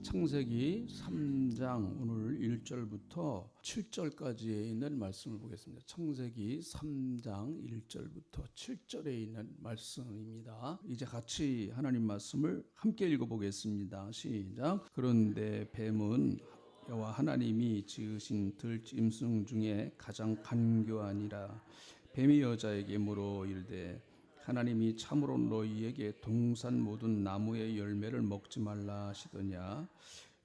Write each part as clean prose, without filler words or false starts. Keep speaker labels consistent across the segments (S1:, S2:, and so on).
S1: 창세기 3장 오늘 1절부터 7절까지에 있는 말씀을 보겠습니다. 창세기 3장 1절부터 7절에 있는 말씀입니다. 이제 같이 하나님 말씀을 함께 읽어보겠습니다. 시작. 그런데 뱀은 여호와 하나님이 지으신 들짐승 중에 가장 간교하니라. 뱀이 여자에게 물어 이르되 하나님이 참으로 너희에게 동산 모든 나무의 열매를 먹지 말라 하시더냐.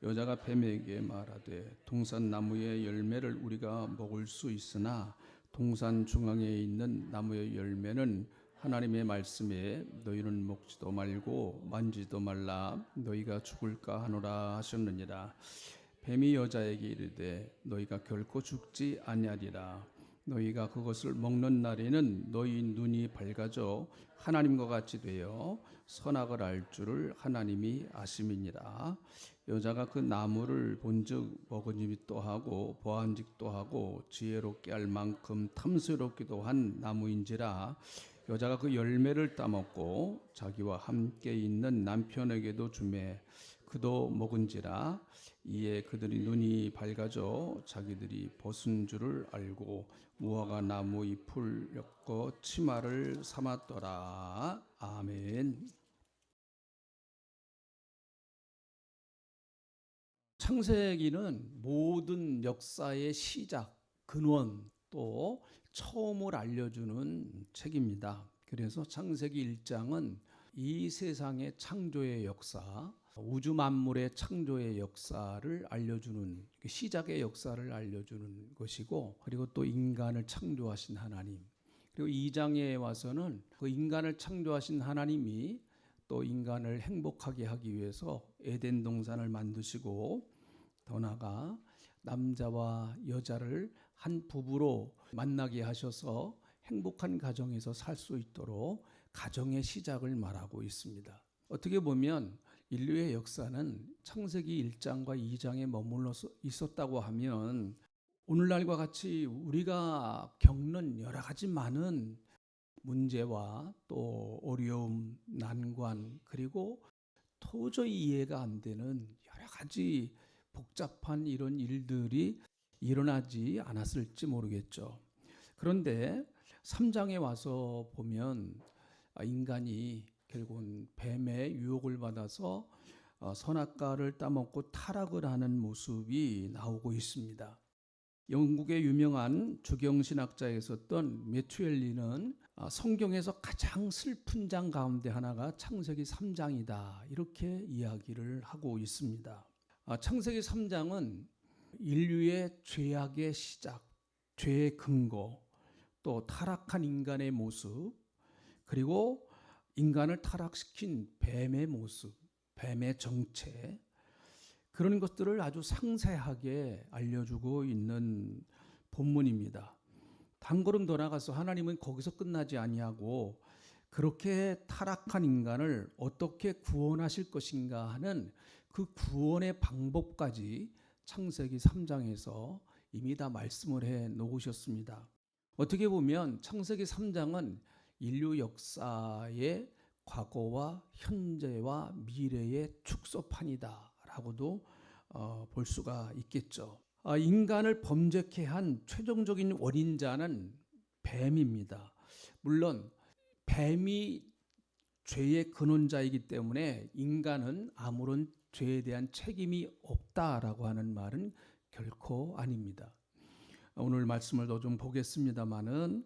S1: 여자가 뱀에게 말하되 동산 나무의 열매를 우리가 먹을 수 있으나 동산 중앙에 있는 나무의 열매는 하나님의 말씀에 너희는 먹지도 말고 만지도 말라 너희가 죽을까 하노라 하셨느니라. 뱀이 여자에게 이르되 너희가 결코 죽지 아니하리라. 너희가 그것을 먹는 날에는 너희 눈이 밝아져 하나님과 같이 되어 선악을 알 줄을 하나님이 아심이니라. 여자가 그 나무를 본즉 먹은지도 하고 보안직도 하고 지혜롭게 할 만큼 탐스럽기도 한 나무인지라. 여자가 그 열매를 따먹고 자기와 함께 있는 남편에게도 주매 그도 먹은지라. 이에 그들이 눈이 밝아져 자기들이 벗은 줄을 알고 무화과 나무 잎을 엮어 치마를 삼았더라. 아멘. 창세기는 모든 역사의 시작, 근원, 또 처음을 알려주는 책입니다. 그래서 창세기 1장은 이 세상의 창조의 역사, 우주 만물의 창조의 역사를 알려주는, 시작의 역사를 알려주는 것이고, 그리고 또 인간을 창조하신 하나님, 그리고 2장에 와서는 그 인간을 창조하신 하나님이 또 인간을 행복하게 하기 위해서 에덴 동산을 만드시고 더 나아가 남자와 여자를 한 부부로 만나게 하셔서 행복한 가정에서 살 수 있도록 가정의 시작을 말하고 있습니다. 어떻게 보면 인류의 역사는 창세기 1장과 2장에 머물러 있었다고 하면 오늘날과 같이 우리가 겪는 여러 가지 많은 문제와 또 어려움, 난관, 그리고 도저히 이해가 안 되는 여러 가지 복잡한 이런 일들이 일어나지 않았을지 모르겠죠. 그런데 3장에 와서 보면 인간이 결국은 뱀의 유혹을 받아서 선악과를 따먹고 타락을 하는 모습이 나오고 있습니다. 영국의 유명한 주경신학자에 있었던 메투엘리는 성경에서 가장 슬픈 장 가운데 하나가 창세기 3장이다 이렇게 이야기를 하고 있습니다. 창세기 3장은 인류의 죄악의 시작, 죄의 근거, 또 타락한 인간의 모습, 그리고 인간을 타락시킨 뱀의 모습, 뱀의 정체, 그런 것들을 아주 상세하게 알려주고 있는 본문입니다. 한 걸음 더 나가서 하나님은 거기서 끝나지 아니하고 그렇게 타락한 인간을 어떻게 구원하실 것인가 하는 그 구원의 방법까지 창세기 3장에서 이미 다 말씀을 해 놓으셨습니다. 어떻게 보면 창세기 3장은 인류 역사의 과거와 현재와 미래의 축소판이다라고도 볼 수가 있겠죠. 인간을 범죄케 한 최종적인 원인자는 뱀입니다. 물론 뱀이 죄의 근원자이기 때문에 인간은 아무런 죄에 대한 책임이 없다라고 하는 말은 결코 아닙니다. 오늘 말씀을 더 좀 보겠습니다마는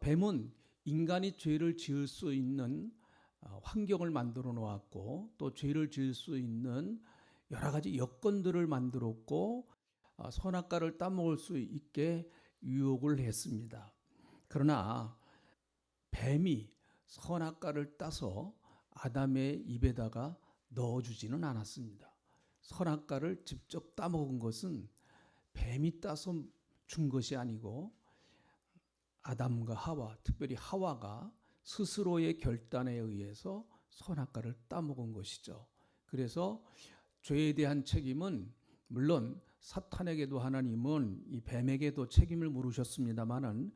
S1: 뱀은 인간이 죄를 지을 수 있는 환경을 만들어 놓았고 또 죄를 지을 수 있는 여러 가지 여건들을 만들었고 선악과를 따먹을 수 있게 유혹을 했습니다. 그러나 뱀이 선악과를 따서 아담의 입에다가 넣어주지는 않았습니다. 선악과를 직접 따먹은 것은 뱀이 따서 준 것이 아니고 아담과 하와, 특별히 하와가 스스로의 결단에 의해서 선악과를 따먹은 것이죠. 그래서 죄에 대한 책임은 물론 사탄에게도 하나님은 이 뱀에게도 책임을 물으셨습니다마는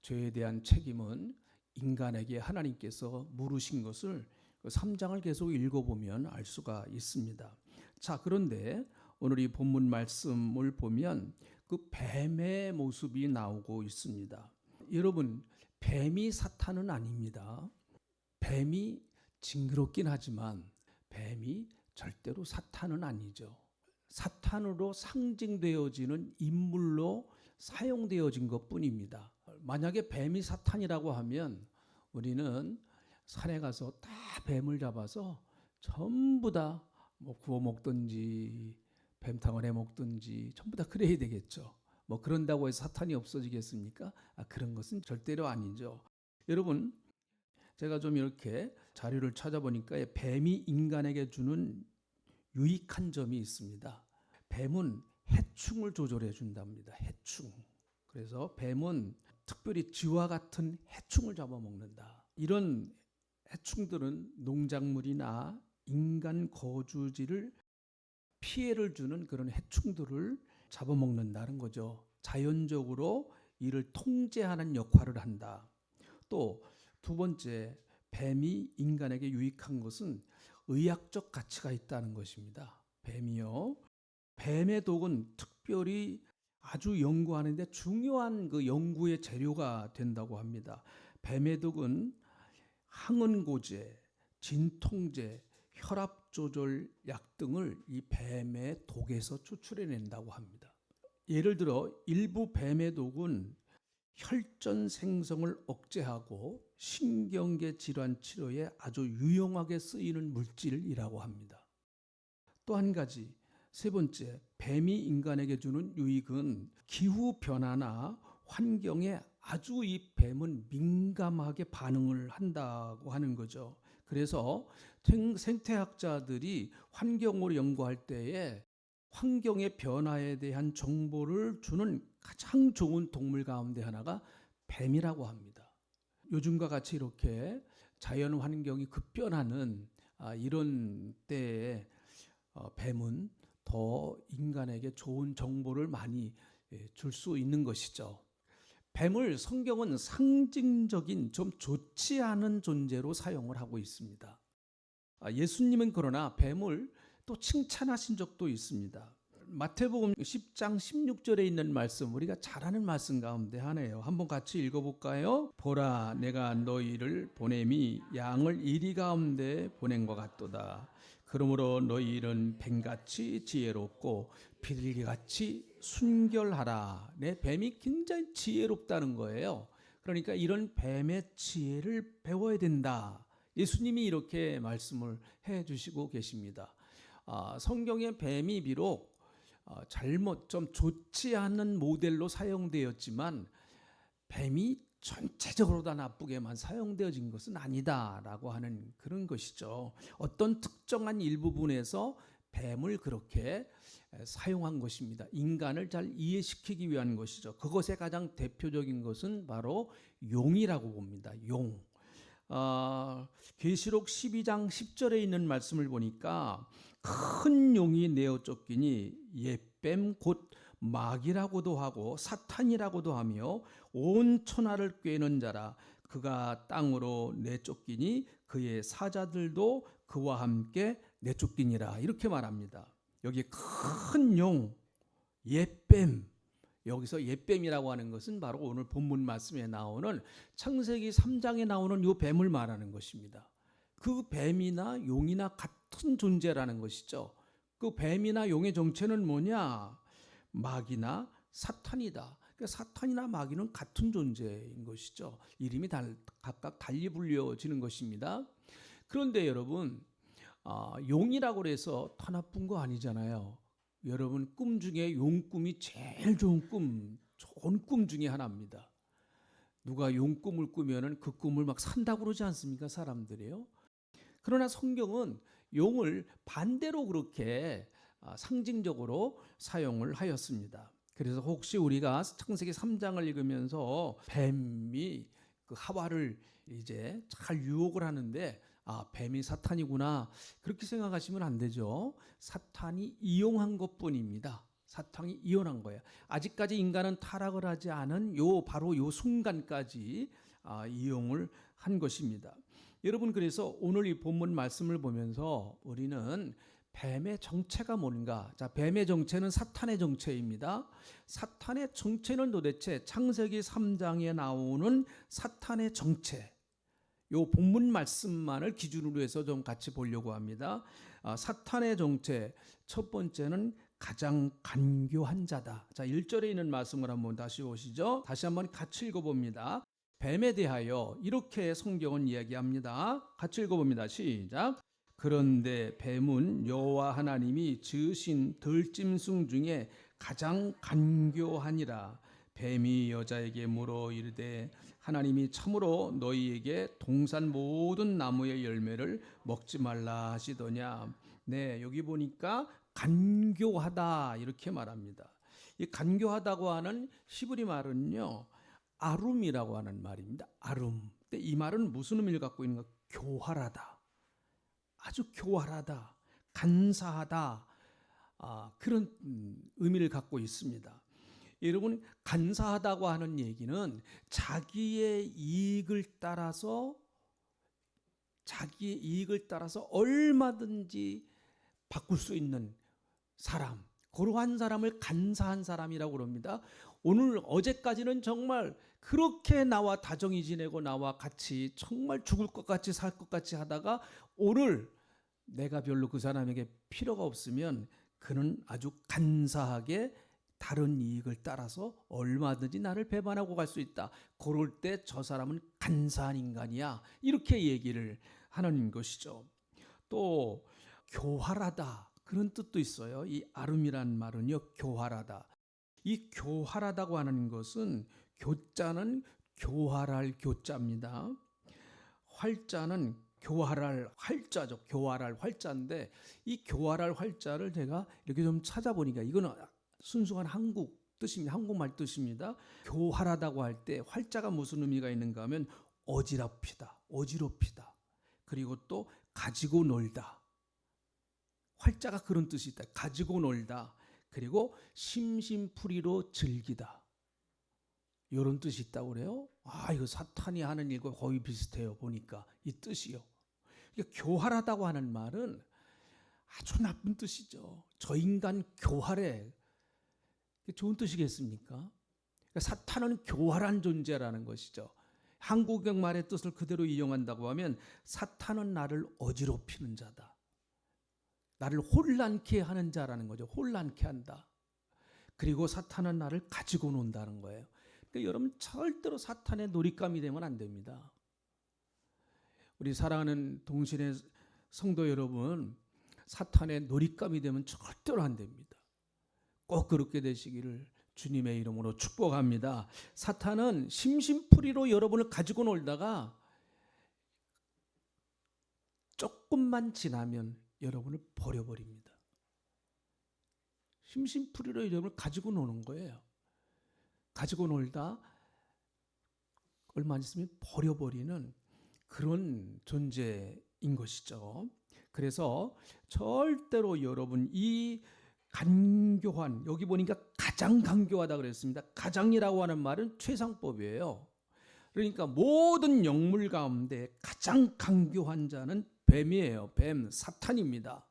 S1: 죄에 대한 책임은 인간에게 하나님께서 물으신 것을 3장을 계속 읽어보면 알 수가 있습니다. 자, 그런데 오늘 이 본문 말씀을 보면 그 뱀의 모습이 나오고 있습니다. 여러분, 뱀이 사탄은 아닙니다. 뱀이 징그럽긴 하지만 뱀이 절대로 사탄은 아니죠. 사탄으로 상징되어지는 인물로 사용되어진 것뿐입니다. 만약에 뱀이 사탄이라고 하면 우리는 산에 가서 다 뱀을 잡아서 전부 다 뭐 구워 먹든지 뱀탕을 해 먹든지 전부 다 그래야 되겠죠. 뭐 그런다고 해서 사탄이 없어지겠습니까? 그런 것은 절대로 아니죠. 여러분, 제가 좀 이렇게 자료를 찾아보니까 뱀이 인간에게 주는 유익한 점이 있습니다. 뱀은 해충을 조절해 준답니다. 해충. 그래서 뱀은 특별히 쥐와 같은 해충을 잡아먹는다. 이런 해충들은 농작물이나 인간 거주지를 피해를 주는 그런 해충들을 잡아먹는다는 거죠. 자연적으로 이를 통제하는 역할을 한다. 또 두 번째, 뱀이 인간에게 유익한 것은 의학적 가치가 있다는 것입니다. 뱀이요. 뱀의 독은 특별히 아주 연구하는데 중요한 그 연구의 재료가 된다고 합니다. 뱀의 독은 항은고제, 진통제, 혈압 조절 약 등을 이 뱀의 독에서 추출해낸다고 합니다. 예를 들어 일부 뱀의 독은 혈전 생성을 억제하고 신경계 질환 치료에 아주 유용하게 쓰이는 물질이라고 합니다. 또 한 가지, 세 번째, 뱀이 인간에게 주는 유익은 기후 변화나 환경에 아주 이 뱀은 민감하게 반응을 한다고 하는 거죠. 그래서 생태학자들이 환경을 연구할 때에 환경의 변화에 대한 정보를 주는 가장 좋은 동물 가운데 하나가 뱀이라고 합니다. 요즘과 같이 이렇게 자연 환경이 급변하는 이런 때에 뱀은 더 인간에게 좋은 정보를 많이 줄 수 있는 것이죠. 뱀을 성경은 상징적인 좀 좋지 않은 존재로 사용을 하고 있습니다. 예수님은 그러나 뱀을 또 칭찬하신 적도 있습니다. 마태복음 10장 16절에 있는 말씀, 우리가 잘 아는 말씀 가운데 하나예요. 한번 같이 읽어볼까요? 보라, 내가 너희를 보냄이 양을 이리 가운데 보낸 것 같도다. 그러므로 너희는 뱀같이 지혜롭고 비둘기같이 순결하라. 내 뱀이 굉장히 지혜롭다는 거예요. 그러니까 이런 뱀의 지혜를 배워야 된다. 예수님이 이렇게 말씀을 해주시고 계십니다. 성경의 뱀이 비록 잘못 좀 좋지 않은 모델로 사용되었지만 뱀이 전체적으로 다 나쁘게만 사용되어진 것은 아니다라고 하는 그런 것이죠. 어떤 특정한 일부분에서 뱀을 그렇게 사용한 것입니다. 인간을 잘 이해시키기 위한 것이죠. 그것의 가장 대표적인 것은 바로 용이라고 봅니다. 용. 계시록 12장 10절에 있는 말씀을 보니까 큰 용이 내어 쫓기니 옛뱀 곧 마귀라고도 하고 사탄이라고도 하며 온 천하를 꿰는 자라. 그가 땅으로 내쫓기니 그의 사자들도 그와 함께 내쫓기니라. 이렇게 말합니다. 여기 큰 용, 옛뱀, 여기서 옛뱀이라고 하는 것은 바로 오늘 본문 말씀에 나오는 창세기 3장에 나오는 이 뱀을 말하는 것입니다. 그 뱀이나 용이나 같은 존재라는 것이죠. 그 뱀이나 용의 정체는 뭐냐? 마귀나 사탄이다. 그러니까 사탄이나 마귀는 같은 존재인 것이죠. 이름이 각각 달리 불려지는 것입니다. 그런데 여러분, 용이라고 해서 더 나쁜 거 아니잖아요. 여러분, 꿈 중에 용꿈이 제일 좋은 꿈 중에 하나입니다. 누가 용꿈을 꾸면은 그 꿈을 막 산다고 그러지 않습니까? 사람들이요. 그러나 성경은 용을 반대로 그렇게 상징적으로 사용을 하였습니다. 그래서 혹시 우리가 창세기 3장을 읽으면서 뱀이 그 하와를 이제 잘 유혹을 하는데 뱀이 사탄이구나 그렇게 생각하시면 안 되죠. 사탄이 이용한 것뿐입니다. 사탄이 이용한 거예요. 아직까지 인간은 타락을 하지 않은 바로 요 순간까지 이용을 한 것입니다. 여러분, 그래서 오늘 이 본문 말씀을 보면서 우리는 뱀의 정체가 뭔가? 자, 뱀의 정체는 사탄의 정체입니다. 사탄의 정체는 도대체 창세기 3장에 나오는 사탄의 정체, 요 본문 말씀만을 기준으로 해서 좀 같이 보려고 합니다. 사탄의 정체, 첫 번째는 가장 간교한 자다. 자, 1절에 있는 말씀을 한번 다시 보시죠. 다시 한번 같이 읽어봅니다. 뱀에 대하여 이렇게 성경은 이야기합니다. 같이 읽어봅니다. 시작. 그런데 뱀은 여호와 하나님이 지으신 들짐승 중에 가장 간교하니라. 뱀이 여자에게 물어 이르되 하나님이 참으로 너희에게 동산 모든 나무의 열매를 먹지 말라 하시더냐. 네, 여기 보니까 간교하다 이렇게 말합니다. 이 간교하다고 하는 히브리 말은요, 아룸이라고 하는 말입니다. 아룸. 근데 이 말은 무슨 의미를 갖고 있는가? 교활하다, 아주 교활하다, 간사하다, 그런 의미를 갖고 있습니다. 여러분, 간사하다고 하는 얘기는 자기의 이익을 따라서 얼마든지 바꿀 수 있는 사람, 그러한 사람을 간사한 사람이라고 그럽니다. 오늘 어제까지는 정말 그렇게 나와 다정히 지내고 나와 같이 정말 죽을 것 같이 살 것 같이 하다가 오늘 내가 별로 그 사람에게 필요가 없으면 그는 아주 간사하게 다른 이익을 따라서 얼마든지 나를 배반하고 갈 수 있다. 그럴 때 저 사람은 간사한 인간이야. 이렇게 얘기를 하는 것이죠. 또 교활하다, 그런 뜻도 있어요. 이 아름이란 말은요, 교활하다. 이 교활하다고 하는 것은 교자는 교활할 교자입니다. 활자는 교활할 활자죠. 교활할 활자인데 이 교활할 활자를 제가 이렇게 좀 찾아보니까 이거는 순수한 한국 뜻입니다. 한국말 뜻입니다. 교활하다고 할 때 활자가 무슨 의미가 있는가 하면 어지럽히다, 어지럽히다. 그리고 또 가지고 놀다. 활자가 그런 뜻이 있다. 가지고 놀다. 그리고 심심풀이로 즐기다. 이런 뜻이 있다고 그래요. 이거 사탄이 하는 일과 거의 비슷해요. 보니까 이 뜻이요. 그러니까 교활하다고 하는 말은 아주 나쁜 뜻이죠. 저 인간 교활해. 좋은 뜻이겠습니까? 그러니까 사탄은 교활한 존재라는 것이죠. 한국역 말의 뜻을 그대로 이용한다고 하면 사탄은 나를 어지럽히는 자다. 나를 혼란케 하는 자라는 거죠. 혼란케 한다. 그리고 사탄은 나를 가지고 논다는 거예요. 그러니까 여러분 절대로 사탄의 놀잇감이 되면 안 됩니다. 우리 사랑하는 동신의 성도 여러분, 사탄의 놀잇감이 되면 절대로 안 됩니다. 꼭 그렇게 되시기를 주님의 이름으로 축복합니다. 사탄은 심심풀이로 여러분을 가지고 놀다가 조금만 지나면 여러분을 버려버립니다. 심심풀이로 여러분을 가지고 노는 거예요. 가지고 놀다 얼마 안 있으면 버려버리는 그런 존재인 것이죠. 그래서 절대로 여러분 이 간교한, 여기 보니까 가장 간교하다 그랬습니다. 가장이라고 하는 말은 최상법이에요. 그러니까 모든 영물 가운데 가장 간교한 자는 뱀이에요. 뱀, 사탄입니다.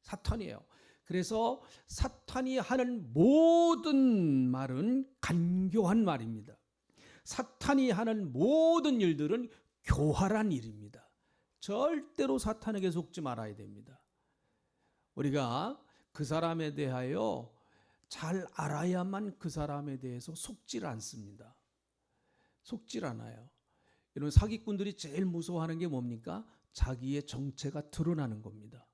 S1: 사탄이에요. 그래서 사탄이 하는 모든 말은 간교한 말입니다. 사탄이 하는 모든 일들은 교활한 일입니다. 절대로 사탄에게 속지 말아야 됩니다. 우리가 그 사람에 대하여 잘 알아야만 그 사람에 대해서 속질 않습니다. 속질 않아요. 이런 사기꾼들이 제일 무서워하는 게 뭡니까? 자기의 정체가 드러나는 겁니다.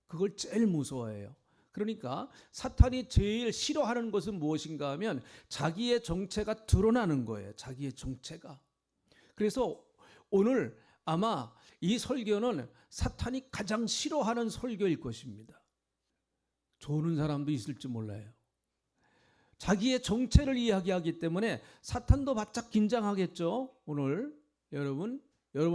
S1: 그걸 제일 무서워해요. 그러니까 사탄이 제일 싫어하는 것은 무엇인가 하면 자기의 정체가 드러나는 거예요. 자기의 정체가. 그래서 오늘 아마 이 설교는 사탄이 가장 싫어하는 설교일 것입니다. 좋은 사람도 있을지 몰라요. 자기의 정체를 이야기하기 때문에 사탄도 바짝 긴장하겠죠. 오늘 여러분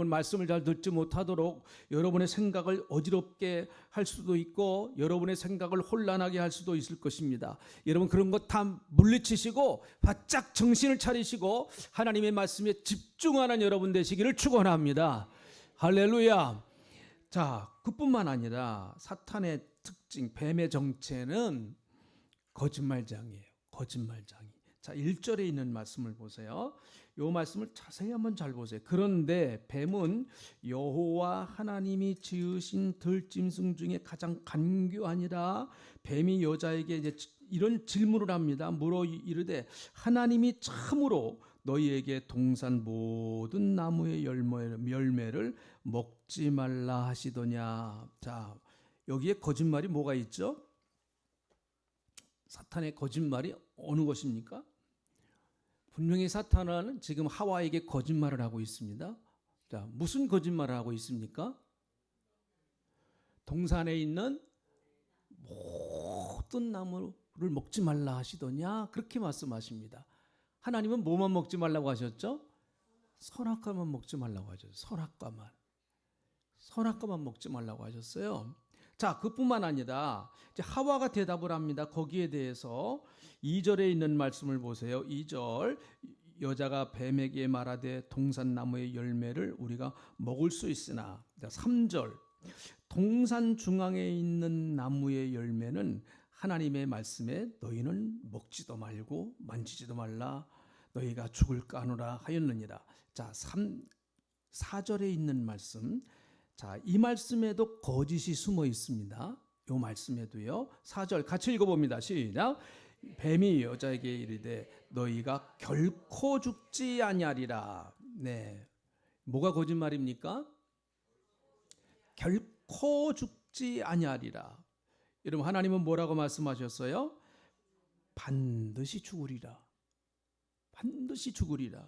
S1: 말씀을 잘 듣지 못하도록 여러분의 생각을 어지럽게 할 수도 있고 여러분의 생각을 혼란하게 할 수도 있을 것입니다. 여러분 그런 것 다 물리치시고 바짝 정신을 차리시고 하나님의 말씀에 집중하는 여러분 되시기를 축원합니다. 할렐루야. 자, 그뿐만 아니라 사탄의 특징, 뱀의 정체는 거짓말장이에요. 거짓말장이. 자, 1절에 있는 말씀을 보세요. 이 말씀을 자세히 한번 잘 보세요. 그런데 뱀은 여호와 하나님이 지으신 들짐승 중에 가장 간교하니라. 뱀이 여자에게 이제 이런 질문을 합니다. 물어 이르되 하나님이 참으로 너희에게 동산 모든 나무의 열매를 먹지 말라 하시더냐. 자, 여기에 거짓말이 뭐가 있죠? 사탄의 거짓말이 어느 것입니까? 분명히 사탄은 지금 하와에게 거짓말을 하고 있습니다. 자, 무슨 거짓말을 하고 있습니까? 동산에 있는 모든 나무를 먹지 말라 하시더냐, 그렇게 말씀하십니다. 하나님은 뭐만 먹지 말라고 하셨죠? 선악과만 먹지 말라고 하셨어요. 선악과만 먹지 말라고 하셨어요. 자, 그뿐만 아니라 이제 하와가 대답을 합니다. 거기에 대해서 2절에 있는 말씀을 보세요. 2절, 여자가 뱀에게 말하되 동산나무의 열매를 우리가 먹을 수 있으나. 3절, 동산 중앙에 있는 나무의 열매는 하나님의 말씀에 너희는 먹지도 말고 만지지도 말라, 너희가 죽을까 하노라 하였느니라. 자, 4절에 있는 말씀, 자, 이 말씀에도 거짓이 숨어 있습니다. 이 말씀에도요. 4절 같이 읽어봅니다. 시작. 뱀이 여자에게 이르되 너희가 결코 죽지 아니하리라. 네, 뭐가 거짓말입니까? 결코 죽지 아니하리라. 여러분, 하나님은 뭐라고 말씀하셨어요? 반드시 죽으리라. 반드시 죽으리라.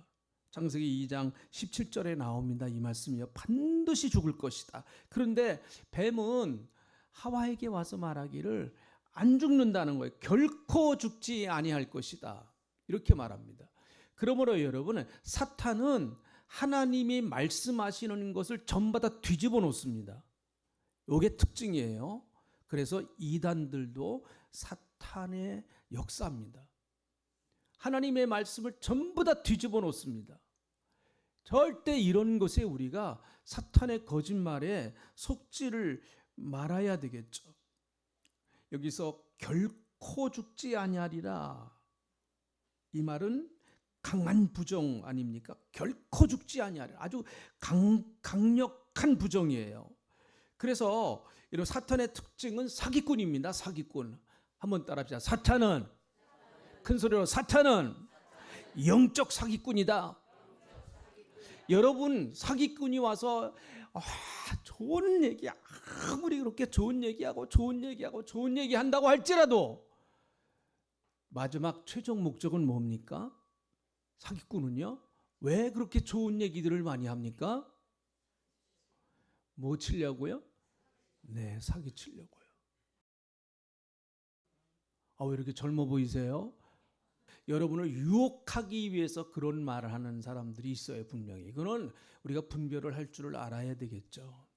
S1: 창세기 2장 17절에 나옵니다. 이 말씀이요. 반드시 죽을 것이다. 그런데 뱀은 하와에게 와서 말하기를 안 죽는다는 거예요. 결코 죽지 아니할 것이다. 이렇게 말합니다. 그러므로 여러분, 사탄은 하나님이 말씀하시는 것을 전부 다 뒤집어 놓습니다. 이게 특징이에요. 그래서 이단들도 사탄의 역사입니다. 하나님의 말씀을 전부 다 뒤집어 놓습니다. 절대 이런 것에 우리가 사탄의 거짓말에 속지를 말아야 되겠죠. 여기서 결코 죽지 아니하리라, 이 말은 강한 부정 아닙니까? 결코 죽지 아니하리라. 아주 강력한 부정이에요. 그래서 이런 사탄의 특징은 사기꾼입니다. 사기꾼. 한번 따라합시다. 사탄은, 큰 소리로, 사탄은 영적 사기꾼이다. 여러분, 사기꾼이 와서 좋은 얘기, 아무리 그렇게 좋은 얘기하고 한다고 할지라도 마지막 최종 목적은 뭡니까? 사기꾼은요, 왜 그렇게 좋은 얘기들을 많이 합니까? 뭐 치려고요? 네, 사기 치려고요. 왜 이렇게 젊어 보이세요? 여러분을 유혹하기 위해서 그런 말을 하는 사람들이 있어요. 분명히 이거는 우리가 분별을 할 줄을 알아야 되겠죠.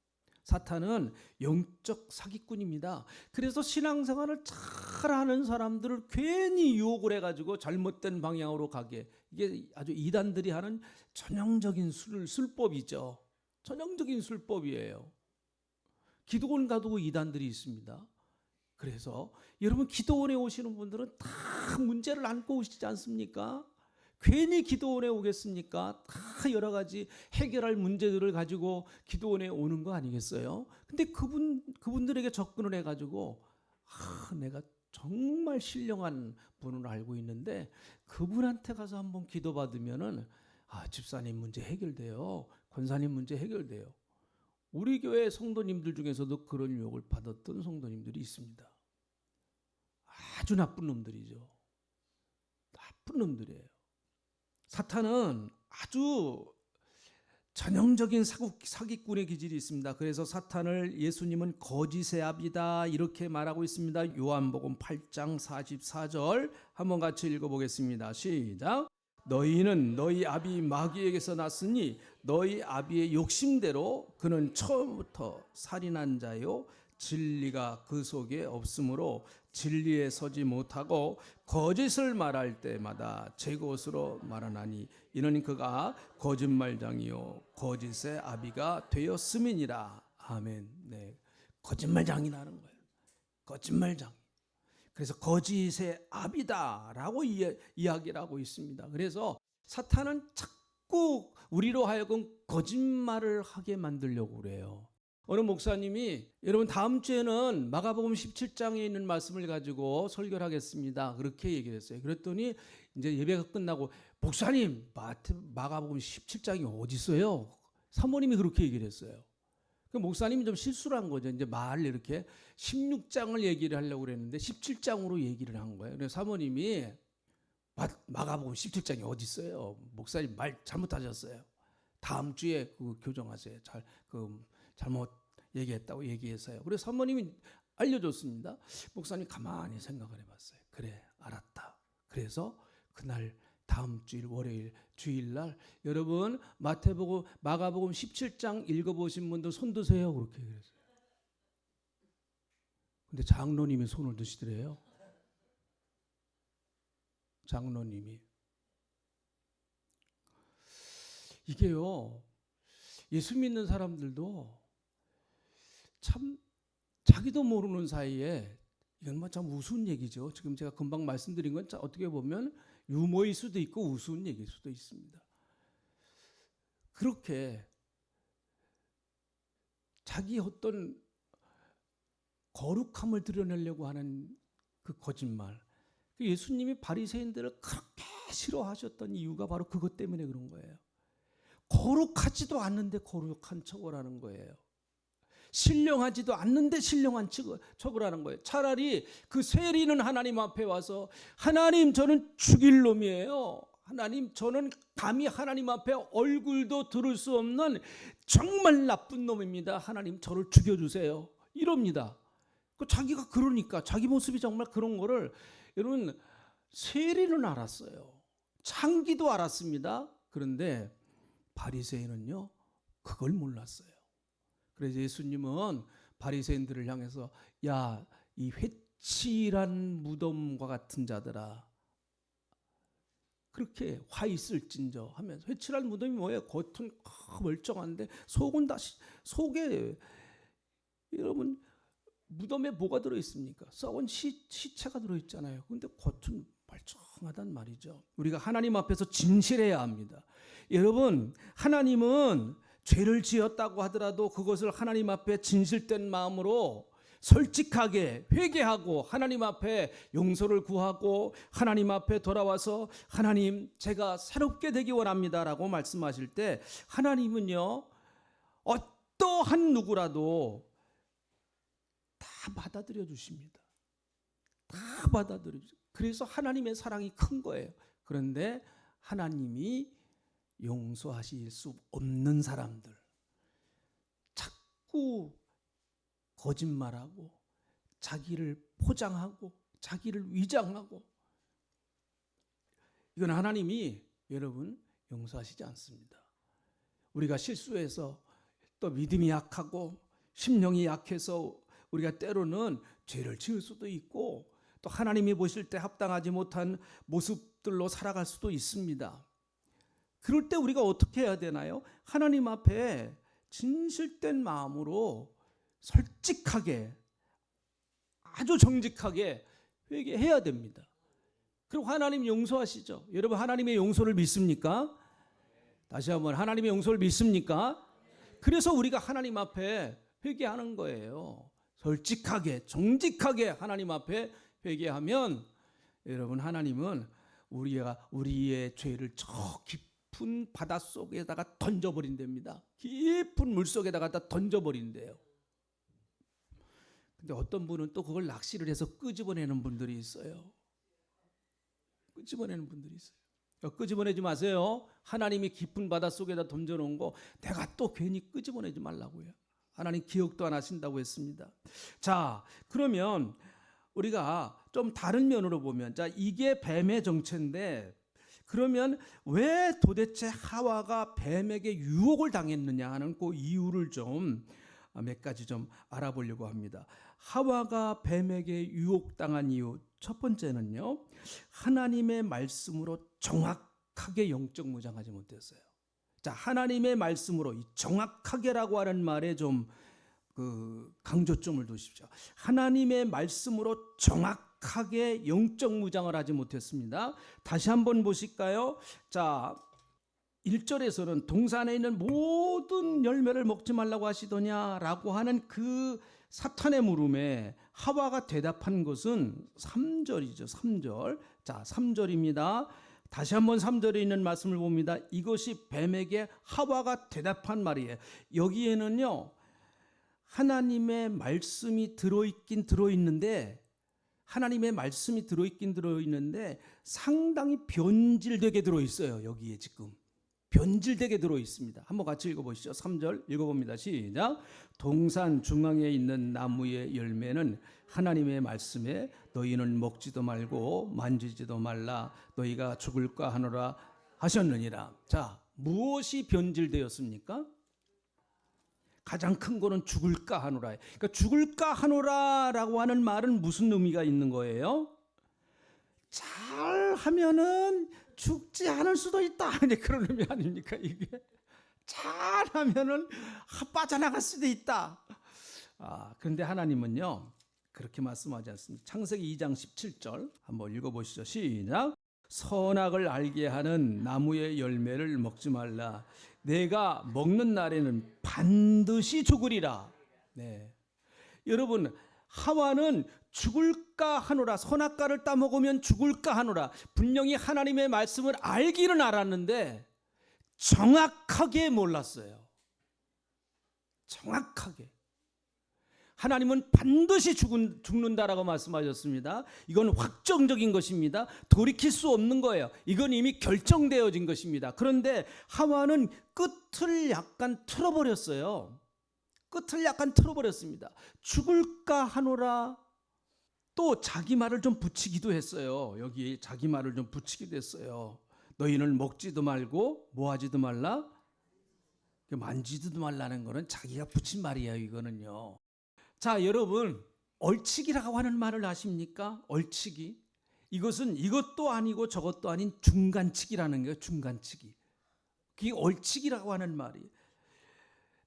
S1: 사탄은 영적 사기꾼입니다. 그래서 신앙생활을 잘하는 사람들을 괜히 유혹을 해가지고 잘못된 방향으로 가게, 이게 아주 이단들이 하는 전형적인 술법이죠. 전형적인 술법이에요. 기도원 가도 이단들이 있습니다. 그래서 여러분, 기도원에 오시는 분들은 다 문제를 안고 오시지 않습니까? 괜히 기도원에 오겠습니까? 다 여러 가지 해결할 문제들을 가지고 기도원에 오는 거 아니겠어요? 근데 그분들에게 접근을 해가지고 내가 정말 신령한 분을 알고 있는데 그분한테 가서 한번 기도받으면은 집사님 문제 해결돼요. 권사님 문제 해결돼요. 우리 교회 성도님들 중에서도 그런 유혹을 받았던 성도님들이 있습니다. 아주 나쁜 놈들이죠. 나쁜 놈들이에요. 사탄은 아주 전형적인 사기꾼의 기질이 있습니다. 그래서 사탄을 예수님은 거짓의 아비다 이렇게 말하고 있습니다. 요한복음 8장 44절 한번 같이 읽어보겠습니다. 시작. 너희는 너희 아비 마귀에게서 났으니 너희 아비의 욕심대로 그는 처음부터 살인한 자요, 진리가 그 속에 없으므로 진리에 서지 못하고 거짓을 말할 때마다 제 것으로 말하나니 이는 그가 거짓말장이요 거짓의 아비가 되었음이니라. 아멘. 네. 거짓말장이 나는 거예요. 거짓말장. 그래서 거짓의 압이다라고 이야기를 하고 있습니다. 그래서 사탄은 자꾸 우리로 하여금 거짓말을 하게 만들려고 그래요. 어느 목사님이 여러분 다음 주에는 마가복음 17장에 있는 말씀을 가지고 설교를 하겠습니다. 그렇게 얘기를 했어요. 그랬더니 이제 예배가 끝나고 목사님 마가복음 17장이 어디 있어요? 사모님이 그렇게 얘기를 했어요. 그 목사님이 좀 실수를 한 거죠. 이제 말을 이렇게 16장을 얘기를 하려고 그랬는데 17장으로 얘기를 한 거예요. 그래서 사모님이 마가복음 17장이 어디 있어요? 목사님 말 잘못하셨어요. 다음 주에 그 교정하세요. 잘못 얘기했다고 얘기해서요. 그래서 사모님이 알려줬습니다. 목사님 가만히 생각을 해봤어요. 그래 알았다. 그래서 그날 다음 주일 월요일 주일날 여러분 마가복음 17장 읽어보신 분들 손 드세요. 그렇게 그랬어요. 근데 장로님이 손을 드시더래요. 장로님이. 이게요. 예수 믿는 사람들도 참 자기도 모르는 사이에 이건 뭐 참 우스운 얘기죠. 지금 제가 금방 말씀드린 건 어떻게 보면 유머일 수도 있고 우스운 얘기일 수도 있습니다. 그렇게 자기 어떤 거룩함을 드러내려고 하는 그 거짓말. 예수님이 바리새인들을 그렇게 싫어하셨던 이유가 바로 그것 때문에 그런 거예요. 거룩하지도 않는데 거룩한 척을 하는 거예요. 신령하지도 않는데 신령한 척을 하는 거예요. 차라리 그 세리는 하나님 앞에 와서 하나님 저는 죽일 놈이에요. 하나님 저는 감히 하나님 앞에 얼굴도 들을 수 없는 정말 나쁜 놈입니다. 하나님 저를 죽여주세요. 이럽니다. 자기가 그러니까 자기 모습이 정말 그런 거를 여러분 세리는 알았어요. 창기도 알았습니다. 그런데 바리새인은요 그걸 몰랐어요. 그래서 예수님은 바리새인들을 향해서 야, 이 회칠한 무덤과 같은 자들아 그렇게 화 있을진저 하면서 회칠한 무덤이 뭐예요? 겉은 멀쩡한데 속에 여러분 무덤에 뭐가 들어있습니까? 썩은 시체가 들어있잖아요. 그런데 겉은 멀쩡하단 말이죠. 우리가 하나님 앞에서 진실해야 합니다. 여러분 하나님은 죄를 지었다고 하더라도 그것을 하나님 앞에 진실된 마음으로 솔직하게 회개하고 하나님 앞에 용서를 구하고 하나님 앞에 돌아와서 하나님 제가 새롭게 되기 원합니다라고 말씀하실 때 하나님은요 어떠한 누구라도 다 받아들여 주십니다. 다 받아들여 주십니다. 그래서 하나님의 사랑이 큰 거예요. 그런데 하나님이 용서하실 수 없는 사람들 자꾸 거짓말하고 자기를 포장하고 자기를 위장하고 이건 하나님이 여러분 용서하시지 않습니다. 우리가 실수해서 또 믿음이 약하고 심령이 약해서 우리가 때로는 죄를 지을 수도 있고 또 하나님이 보실 때 합당하지 못한 모습들로 살아갈 수도 있습니다. 그럴 때 우리가 어떻게 해야 되나요? 하나님 앞에 진실된 마음으로 솔직하게 아주 정직하게 회개해야 됩니다. 그리고 하나님 용서하시죠. 여러분 하나님의 용서를 믿습니까? 다시 한번 하나님의 용서를 믿습니까? 그래서 우리가 하나님 앞에 회개하는 거예요. 솔직하게 정직하게 하나님 앞에 회개하면 여러분 하나님은 우리의 죄를 저 깊은 바닷속에다가 던져버린답니다. 깊은 물속에다가 다 던져버린대요. 근데 어떤 분은 또 그걸 낚시를 해서 끄집어내는 분들이 있어요. 끄집어내는 분들이 있어요. 끄집어내지 마세요. 하나님이 깊은 바닷속에다 던져놓은 거 내가 또 괜히 끄집어내지 말라고요. 하나님 기억도 안 하신다고 했습니다. 자, 그러면 우리가 좀 다른 면으로 보면 자, 이게 뱀의 정체인데 그러면 왜 도대체 하와가 뱀에게 유혹을 당했느냐 하는 그 이유를 좀 몇 가지 좀 알아보려고 합니다. 하와가 뱀에게 유혹당한 이유 첫 번째는요. 하나님의 말씀으로 정확하게 영적 무장하지 못했어요. 자, 하나님의 말씀으로 이 정확하게라고 하는 말에 좀 강조점을 두십시오. 하나님의 말씀으로 정확하게 영적 무장을 하지 못했습니다. 다시 한번 보실까요? 자, 1절에서는 동산에 있는 모든 열매를 먹지 말라고 하시더냐라고 하는 그 사탄의 물음에 하와가 대답한 것은 3절이죠. 3절. 자, 3절입니다. 다시 한번 3절에 있는 말씀을 봅니다. 이것이 뱀에게 하와가 대답한 말이에요. 여기에는요, 하나님의 말씀이 들어있는데 상당히 변질되게 들어있어요. 여기에 지금 변질되게 들어있습니다. 한번 같이 읽어보시죠. 3절 읽어봅니다. 시작. 동산 중앙에 있는 나무의 열매는 하나님의 말씀에 너희는 먹지도 말고 만지지도 말라 너희가 죽을까 하노라 하셨느니라. 자, 무엇이 변질되었습니까? 가장 큰 거는 죽을까 하노라. 그러니까 죽을까 하노라라고 하는 말은 무슨 의미가 있는 거예요? 잘하면은 죽지 않을 수도 있다. 그런 의미 아닙니까? 이게 잘하면은 빠져나갈 수도 있다. 그런데 하나님은요 그렇게 말씀하지 않습니다. 창세기 2장 17절 한번 읽어보시죠. 시작. 선악을 알게 하는 나무의 열매를 먹지 말라. 내가 먹는 날에는 반드시 죽으리라. 네. 여러분, 하와는 죽을까 하노라, 선악과를 따먹으면 죽을까 하노라, 분명히 하나님의 말씀을 알기는 알았는데 정확하게 몰랐어요. 정확하게. 하나님은 반드시 죽는다라고 말씀하셨습니다. 이건 확정적인 것입니다. 돌이킬 수 없는 거예요. 이건 이미 결정되어진 것입니다. 그런데 하와는 끝을 약간 틀어버렸어요. 끝을 약간 틀어버렸습니다. 죽을까 하노라. 또 자기 말을 좀 붙이기도 했어요. 여기 자기 말을 좀 붙이기도 했어요. 너희는 먹지도 말고 뭐하지도 말라, 만지지도 말라는 거는 자기가 붙인 말이에요. 이거는요. 자, 여러분, 얼치기라고 하는 말을 아십니까? 얼치기. 이것은 이것도 아니고 저것도 아닌 중간치기라는 거예요. 중간치기. 그게 얼치기라고 하는 말이.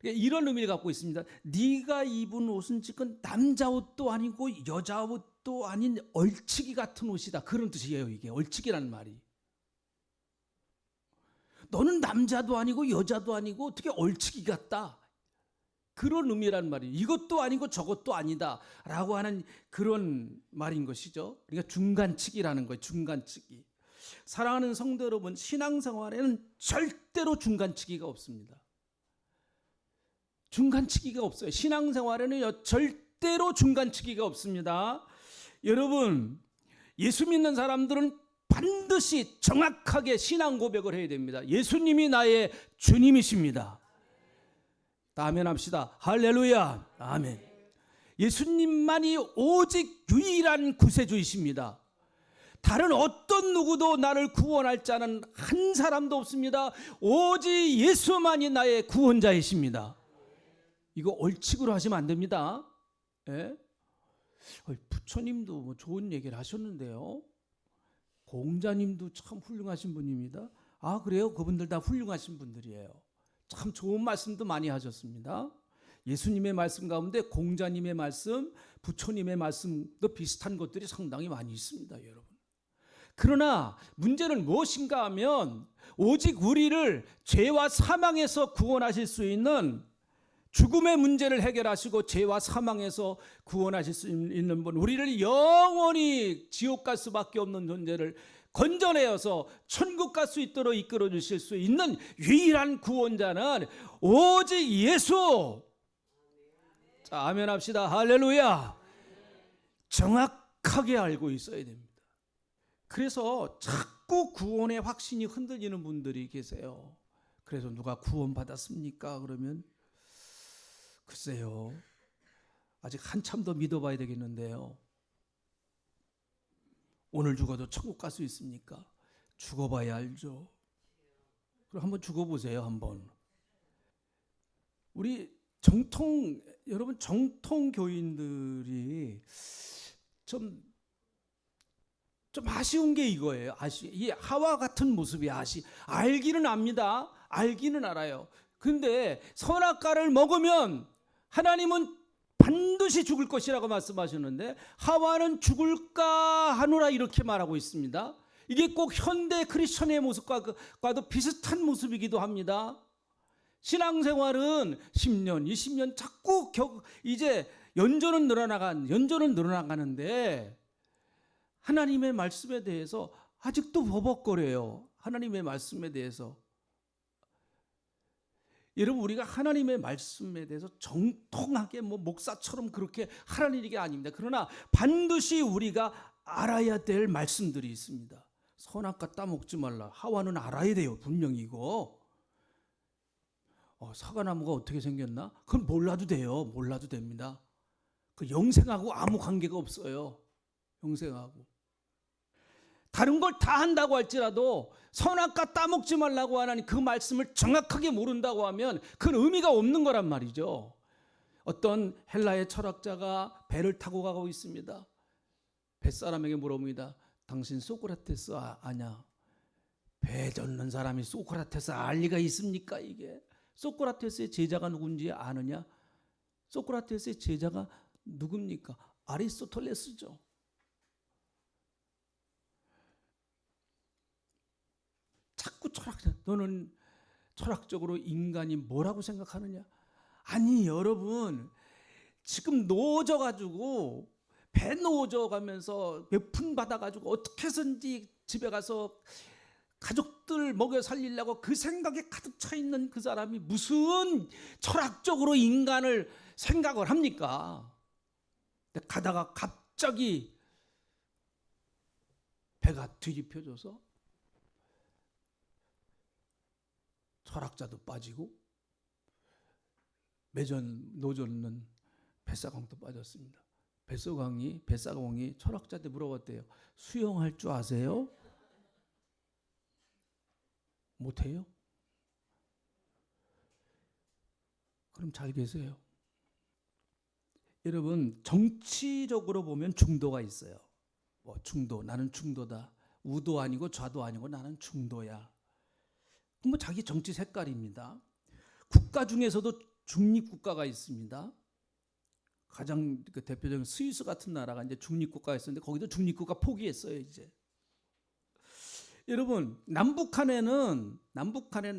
S1: 이런 의미를 갖고 있습니다. 네가 입은 옷은 지금 남자 옷도 아니고 여자 옷도 아닌 얼치기 같은 옷이다. 그런 뜻이에요. 이게 얼치기라는 말이. 너는 남자도 아니고 여자도 아니고 어떻게 얼치기 같다. 그런 의미란 말이에요. 이것도 아니고 저것도 아니다 라고 하는 그런 말인 것이죠. 그러니까 중간치기라는 거예요. 중간치기. 사랑하는 성도 여러분, 신앙생활에는 절대로 중간치기가 없습니다. 중간치기가 없어요. 신앙생활에는 절대로 중간치기가 없습니다. 여러분, 예수 믿는 사람들은 반드시 정확하게 신앙 고백을 해야 됩니다. 예수님이 나의 주님이십니다. 아멘 합시다. 할렐루야. 아멘. 예수님만이 오직 유일한 구세주이십니다. 다른 어떤 누구도 나를 구원할 자는 한 사람도 없습니다. 오직 예수만이 나의 구원자이십니다. 이거 얼치기로 하시면 안 됩니다. 예? 부처님도 뭐 좋은 얘기를 하셨는데요. 공자님도 참 훌륭하신 분입니다. 그래요? 그분들 다 훌륭하신 분들이에요. 참 좋은 말씀도 많이 하셨습니다. 예수님의 말씀 가운데 공자님의 말씀, 부처님의 말씀도 비슷한 것들이 상당히 많이 있습니다, 여러분. 그러나 문제는 무엇인가 하면 오직 우리를 죄와 사망에서 구원하실 수 있는, 죽음의 문제를 해결하시고 죄와 사망에서 구원하실 수 있는 분, 우리를 영원히 지옥 갈 수밖에 없는 존재를 건져내어서 천국 갈 수 있도록 이끌어 주실 수 있는 유일한 구원자는 오직 예수. 자, 아멘 합시다. 할렐루야. 정확하게 알고 있어야 됩니다. 그래서 자꾸 구원의 확신이 흔들리는 분들이 계세요. 그래서 누가 구원받았습니까? 그러면 글쎄요, 아직 한참 더 믿어봐야 되겠는데요. 오늘 죽어도 천국 갈 수 있습니까? 죽어봐야 알죠. 그럼 한번 죽어보세요. 한번. 우리 여러분 정통 교인들이 좀 아쉬운 게 이거예요. 이 하와 같은 모습이 알기는 압니다. 알기는 알아요. 근데 선악과를 먹으면 하나님은 반드시 죽을 것이라고 말씀하셨는데 하와는 죽을까 하노라 이렇게 말하고 있습니다. 이게 꼭 현대 크리스천의 모습과도 비슷한 모습이기도 합니다. 신앙생활은 10년, 20년 자꾸 이제 연조는 늘어나가는데 하나님의 말씀에 대해서 아직도 버벅거려요. 하나님의 말씀에 대해서. 여러분, 우리가 하나님의 말씀에 대해서 정통하게 목사처럼 그렇게 하라는 일이 아닙니다. 그러나 반드시 우리가 알아야 될 말씀들이 있습니다. 선악과 따먹지 말라. 하와는 알아야 돼요. 분명히 이거. 사과나무가 어떻게 생겼나? 그건 몰라도 돼요. 몰라도 됩니다. 그 영생하고 아무 관계가 없어요. 영생하고. 다른 걸 다 한다고 할지라도 선악과 따먹지 말라고 하는 그 말씀을 정확하게 모른다고 하면 그건 의미가 없는 거란 말이죠. 어떤 헬라의 철학자가 배를 타고 가고 있습니다. 뱃사람에게 물어봅니다. 당신 소크라테스 아냐? 배 젓는 사람이 소크라테스 알 리가 있습니까? 이게 소크라테스의 제자가 누군지 아느냐? 소크라테스의 제자가 누굽니까? 아리스토텔레스죠. 자꾸 너는 철학적으로 인간이 뭐라고 생각하느냐? 아니 여러분, 지금 노어져가지고 배 노어져가면서 몇 푼 받아가지고 어떻게 해서든지 집에 가서 가족들 먹여 살리려고 그 생각에 가득 차 있는 그 사람이 무슨 철학적으로 인간을 생각을 합니까? 가다가 갑자기 배가 뒤집혀져서 철학자도 빠지고 노젓는 뱃사공도 빠졌습니다. 뱃사공이 철학자한테 물어봤대요. 수영할 줄 아세요? 못해요? 그럼 잘 계세요. 여러분, 정치적으로 보면 중도가 있어요. 중도, 나는 중도다. 우도 아니고 좌도 아니고 나는 중도야. 자기 정치 색깔입니다. 국가 중에서도 중립국가가 있습니다. 가장 대표적인 스위스 같은 나라가 이제 중립국가가 있었는데 거기도 중립국가 포기했어요. 이제 여러분, 남북한에는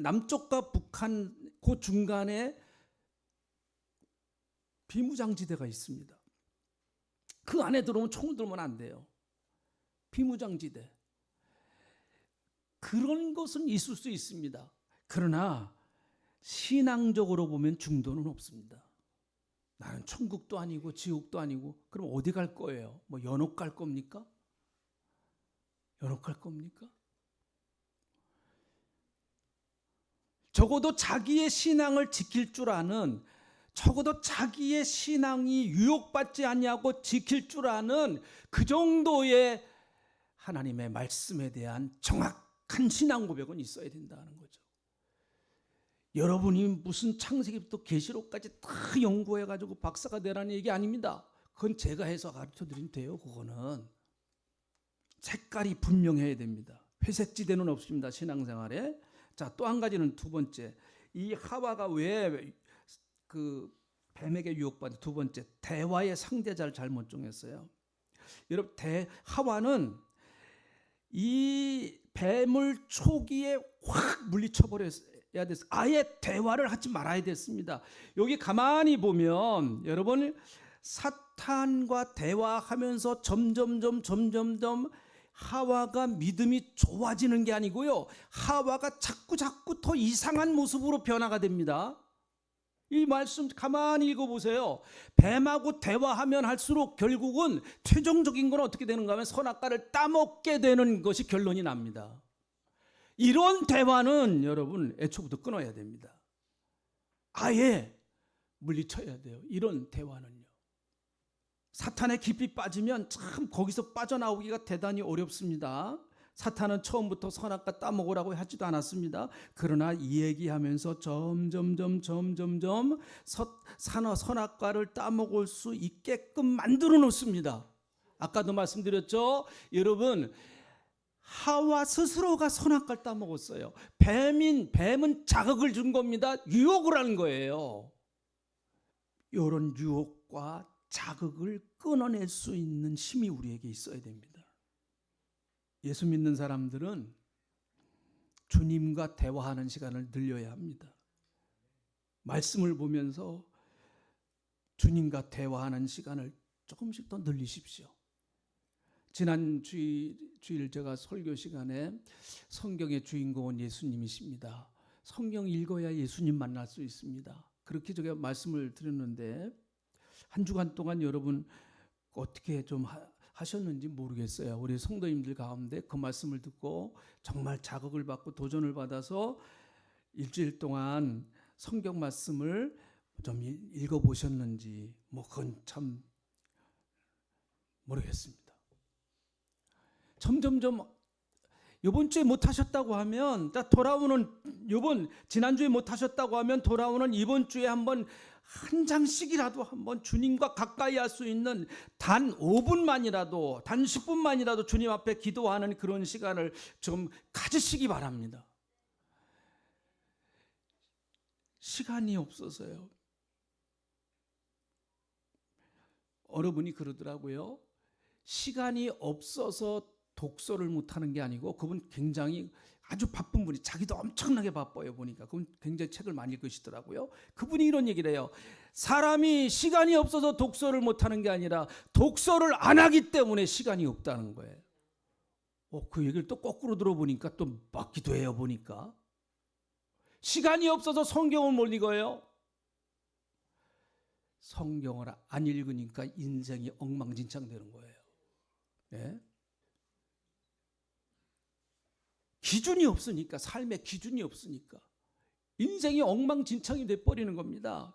S1: 남쪽과 북한 그 중간에 비무장지대가 있습니다. 그 안에 들어오면 총을 들면 안 돼요. 비무장지대. 그런 것은 있을 수 있습니다. 그러나 신앙적으로 보면 중도는 없습니다. 나는 천국도 아니고 지옥도 아니고 그럼 어디 갈 거예요? 연옥 갈 겁니까? 연옥 갈 겁니까? 적어도 자기의 신앙을 지킬 줄 아는, 적어도 자기의 신앙이 유혹받지 않냐고 지킬 줄 아는 그 정도의 하나님의 말씀에 대한 정확한 신앙 고백은 있어야 된다는 거죠. 여러분이 무슨 창세기부터 계시록까지 다 연구해가지고 박사가 되라는 얘기 아닙니다. 그건 제가 해서 가르쳐드리면 돼요. 그거는 색깔이 분명해야 됩니다. 회색지대는 없습니다. 신앙생활에. 자, 또 한 가지는 두 번째, 이 하와가 왜 그 뱀에게 유혹받은 두 번째, 대화의 상대자를 잘못 정했어요. 여러분, 하와는 이 뱀을 초기에 확 물리쳐버려야 됐어요. 아예 대화를 하지 말아야 됐습니다. 여기 가만히 보면 여러분, 사탄과 대화하면서 점점점 하와가 믿음이 좋아지는 게 아니고요, 하와가 자꾸 더 이상한 모습으로 변화가 됩니다. 이 말씀 가만히 읽어보세요. 뱀하고 대화하면 할수록 결국은 최종적인 건 어떻게 되는가 하면 선악과를 따먹게 되는 것이 결론이 납니다. 이런 대화는 여러분 애초부터 끊어야 됩니다. 아예 물리쳐야 돼요. 이런 대화는요. 사탄에 깊이 빠지면 참 거기서 빠져나오기가 대단히 어렵습니다. 사탄은 처음부터 선악과 따먹으라고 하지도 않았습니다. 그러나 이 얘기하면서 점점점 선악과를 따먹을 수 있게끔 만들어 놓습니다. 아까도 말씀드렸죠. 여러분, 하와 스스로가 선악과를 따먹었어요. 뱀은 자극을 준 겁니다. 유혹을 하는 거예요. 이런 유혹과 자극을 끊어낼 수 있는 힘이 우리에게 있어야 됩니다. 예수 믿는 사람들은 주님과 대화하는 시간을 늘려야 합니다. 말씀을 보면서 주님과 대화하는 시간을 조금씩 더 늘리십시오. 지난 주일 제가 설교 시간에 성경의 주인공은 예수님이십니다. 성경 읽어야 예수님 만날 수 있습니다. 그렇게 제가 말씀을 드렸는데 한 주간 동안 여러분 어떻게 좀 하셨는지 모르겠어요. 우리 성도님들 가운데 그 말씀을 듣고 정말 자극을 받고 도전을 받아서 일주일 동안 성경 말씀을 좀 읽어보셨는지 그건 참 모르겠습니다. 점점점 이번 주에 못하셨다고 하면 지난주에 못하셨다고 하면 돌아오는 이번 주에 한번 한 장씩이라도 한번 주님과 가까이 할 수 있는 단 5분만이라도 단 10분만이라도 주님 앞에 기도하는 그런 시간을 좀 가지시기 바랍니다. 시간이 없어서요. 어느 분이 그러더라고요. 시간이 없어서 독서를 못하는 게 아니고 그분 굉장히 아주 바쁜 분이 자기도 엄청나게 바빠요. 보니까 그분 굉장히 책을 많이 읽으시더라고요. 그분이 이런 얘기를 해요. 사람이 시간이 없어서 독서를 못하는 게 아니라 독서를 안 하기 때문에 시간이 없다는 거예요. 그 얘기를 또 거꾸로 들어보니까 또 맞기도 해요. 보니까 시간이 없어서 성경을 못 읽어요. 성경을 안 읽으니까 인생이 엉망진창 되는 거예요. 네? 기준이 없으니까, 삶의 기준이 없으니까 인생이 엉망진창이 돼버리는 겁니다.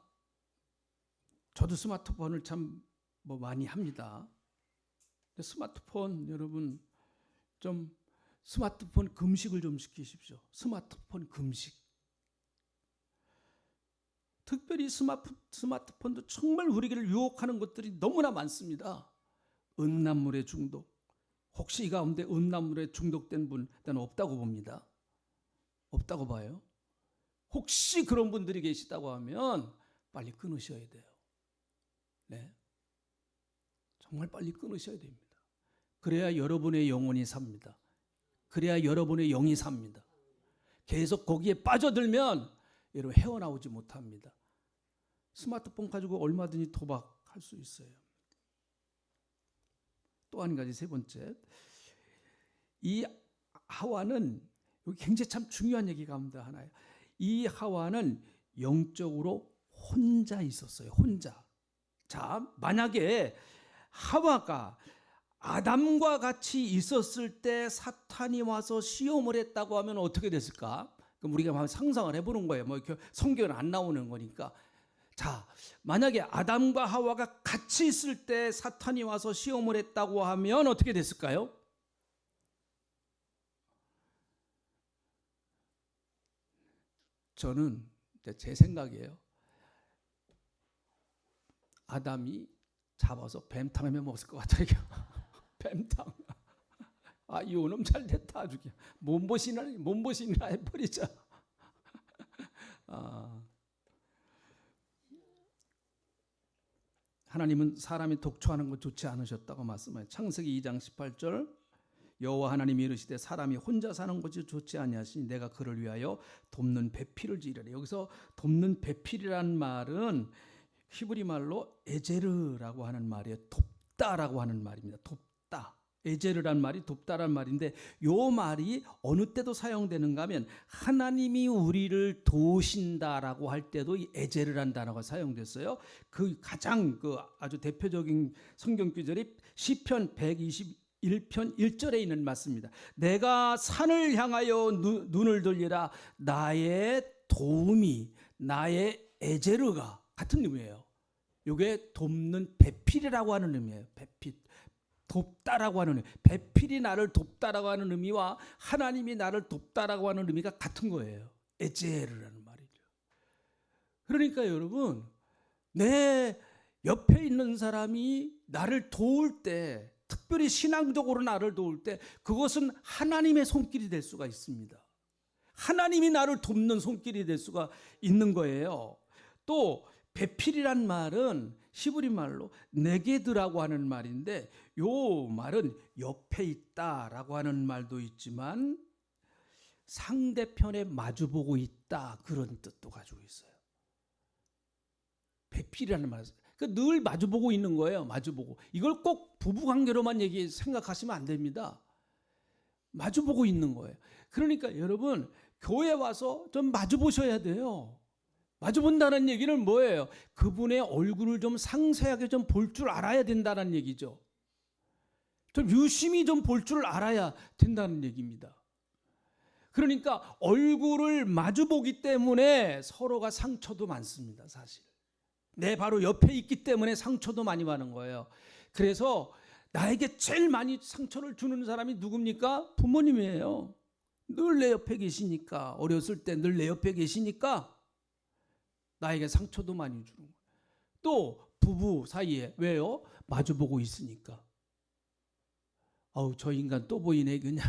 S1: 저도 스마트폰을 참 많이 합니다. 스마트폰 여러분 좀 스마트폰 금식을 좀 시키십시오. 스마트폰 금식. 특별히 스마트폰도 정말 우리를 유혹하는 것들이 너무나 많습니다. 음란물의 중독. 혹시 이 가운데 음란물에 중독된 분 없다고 봅니다. 없다고 봐요. 혹시 그런 분들이 계시다고 하면 빨리 끊으셔야 돼요. 네, 정말 빨리 끊으셔야 됩니다. 그래야 여러분의 영혼이 삽니다. 그래야 여러분의 영이 삽니다. 계속 거기에 빠져들면 여러분 헤어나오지 못합니다. 스마트폰 가지고 얼마든지 도박할 수 있어요. 또 한 가지, 세 번째, 이 하와는 여기 굉장히 참 중요한 얘기가 하나예요. 이 하와는 영적으로 혼자 있었어요. 혼자. 자, 만약에 하와가 아담과 같이 있었을 때 사탄이 와서 시험을 했다고 하면 어떻게 됐을까? 그럼 우리가 한번 상상을 해보는 거예요. 이렇게 성경은 안 나오는 거니까. 자, 만약에 아담과 하와가 같이 있을 때 사탄이 와서 시험을 했다고 하면 어떻게 됐을까요? 저는 제 생각이에요. 아담이 잡아서 뱀탕 해 먹었을 것 같아요. 뱀탕. 요놈 잘 됐다. 아주 몸보신이나 해버리자. 하나님은 사람이 독초하는 것 좋지 않으셨다고 말씀해요. 창세기 2장 18절 여호와 하나님이 이르시되 사람이 혼자 사는 것이 좋지 아니하시니 내가 그를 위하여 돕는 배필을 지으리라. 여기서 돕는 배필이라는 말은 히브리 말로 에제르라고 하는 말이에요. 돕다라고 하는 말입니다. 돕다. 에제르란 말이 돕다란 말인데 요 말이 어느 때도 사용되는가 하면 하나님이 우리를 도우신다라고 할 때도 이 에제르란 단어가 사용됐어요. 그 가장 아주 대표적인 성경 구절이 시편 121편 1절에 있는 말씀입니다. 내가 산을 향하여 눈을 돌리라. 나의 도움이, 나의 에제르가 같은 의미예요. 이게 돕는 배필이라고 하는 의미예요. 배필. 돕다라고 하는 의미, 배필이 나를 돕다라고 하는 의미와 하나님이 나를 돕다라고 하는 의미가 같은 거예요. 에제르라는 말이죠. 그러니까 여러분, 내 옆에 있는 사람이 나를 도울 때, 특별히 신앙적으로 나를 도울 때 그것은 하나님의 손길이 될 수가 있습니다. 하나님이 나를 돕는 손길이 될 수가 있는 거예요. 또 배필이란 말은 히브리 말로 네게드라고 하는 말인데, 요 말은 옆에 있다라고 하는 말도 있지만 상대편에 마주보고 있다, 그런 뜻도 가지고 있어요. 배필이라는 말, 늘 마주보고 있는 거예요. 마주보고. 이걸 꼭 부부관계로만 생각하시면 안 됩니다. 마주보고 있는 거예요. 그러니까 여러분, 교회 와서 좀 마주보셔야 돼요. 마주본다는 얘기는 뭐예요? 그분의 얼굴을 좀 상세하게 좀 볼 줄 알아야 된다는 얘기죠. 좀 유심히 좀 볼 줄 알아야 된다는 얘기입니다. 그러니까 얼굴을 마주보기 때문에 서로가 상처도 많습니다. 사실 내 바로 옆에 있기 때문에 상처도 많이 받는 거예요. 그래서 나에게 제일 많이 상처를 주는 사람이 누굽니까? 부모님이에요. 늘 내 옆에 계시니까, 어렸을 때 늘 내 옆에 계시니까 나에게 상처도 많이 주는 거예요. 또 부부 사이에, 왜요? 마주보고 있으니까. 아우, 저 인간 또 보이네, 그냥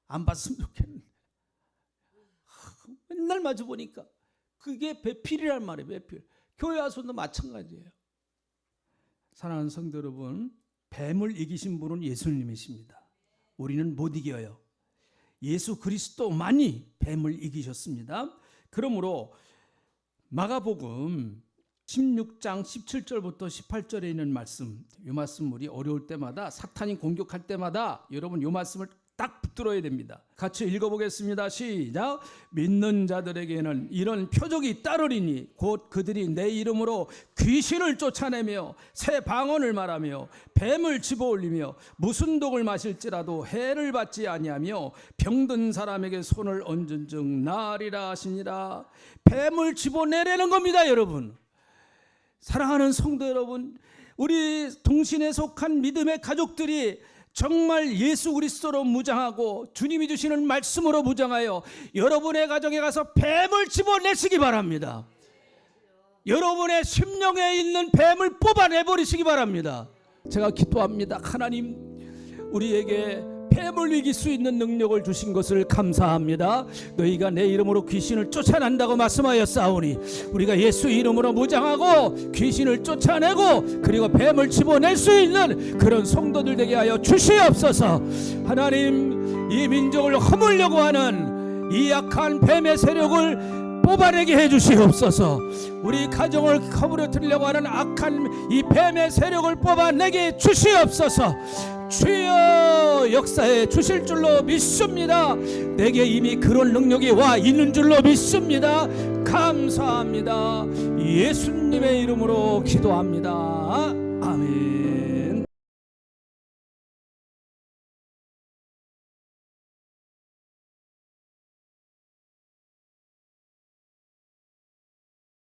S1: 안 봤으면 좋겠는데. 맨날 마주보니까. 그게 배필이란 말이에요. 배필. 교회 와서도 마찬가지예요. 사랑하는 성도 여러분, 뱀을 이기신 분은 예수님이십니다. 우리는 못 이겨요. 예수 그리스도만이 뱀을 이기셨습니다. 그러므로 마가복음 16장 17절부터 18절에 있는 말씀, 이 말씀 우리 어려울 때마다, 사탄이 공격할 때마다 여러분 이 말씀을 딱 붙들어야 됩니다. 같이 읽어보겠습니다. 시작. 믿는 자들에게는 이런 표적이 따르리니 곧 그들이 내 이름으로 귀신을 쫓아내며 새 방언을 말하며 뱀을 집어올리며 무슨 독을 마실지라도 해를 받지 아니하며 병든 사람에게 손을 얹은 즉 나으리라 하시니라. 뱀을 집어내라는 겁니다. 여러분, 사랑하는 성도 여러분, 우리 동신에 속한 믿음의 가족들이 정말 예수 그리스도로 무장하고 주님이 주시는 말씀으로 무장하여 여러분의 가정에 가서 뱀을 집어내시기 바랍니다. 여러분의 심령에 있는 뱀을 뽑아내버리시기 바랍니다. 제가 기도합니다. 하나님, 우리에게 뱀을 이길 수 있는 능력을 주신 것을 감사합니다. 너희가 내 이름으로 귀신을 쫓아낸다고 말씀하였사오니 우리가 예수 이름으로 무장하고 귀신을 쫓아내고 그리고 뱀을 집어낼 수 있는 그런 성도들 되게 하여 주시옵소서. 하나님, 이 민족을 허물려고 하는 이 약한 뱀의 세력을 뽑아내게 해주시옵소서. 우리 가정을 허물어뜨리려고 하는 악한 이 뱀의 세력을 뽑아내게 주시옵소서. 주여 역사해 주실 줄로 믿습니다. 내게 이미 그런 능력이 와 있는 줄로 믿습니다. 감사합니다. 예수님의 이름으로 기도합니다. 아멘.